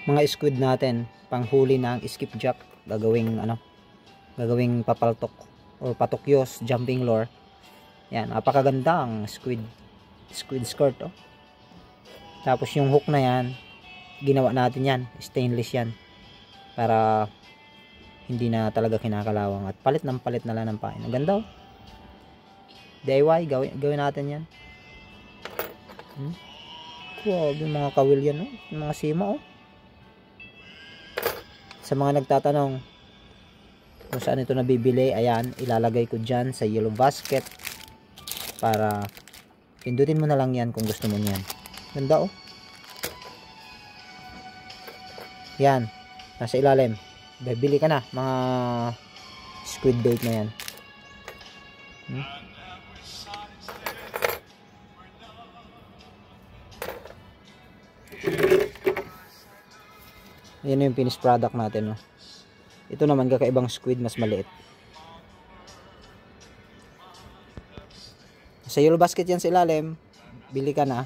mga squid natin, panghuli ng skipjack, gagawing papaltok or patukyos, jumping lure. Yan, napakagandang squid skirt, oh. Tapos yung hook na yan, ginawa natin yan, stainless yan, para hindi na talaga kinakalawang, at palit na lang ng pain. Ang ganda, oh. DIY, gawin natin yan. Wow, yung mga kawil yan, oh. Yung mga sima, oh. Sa mga nagtatanong kung saan ito nabibili, ayan, ilalagay ko dyan sa yellow basket, para pindutin mo na lang yan kung gusto mo yan. Ganda, oh. Yan, nasa ilalim. Bibili ka na mga squid bait na yan. Yan yung finished product natin, oh. Ito naman kakaibang squid, mas maliit. Sa yellow basket yan sa ilalim. Bili ka na.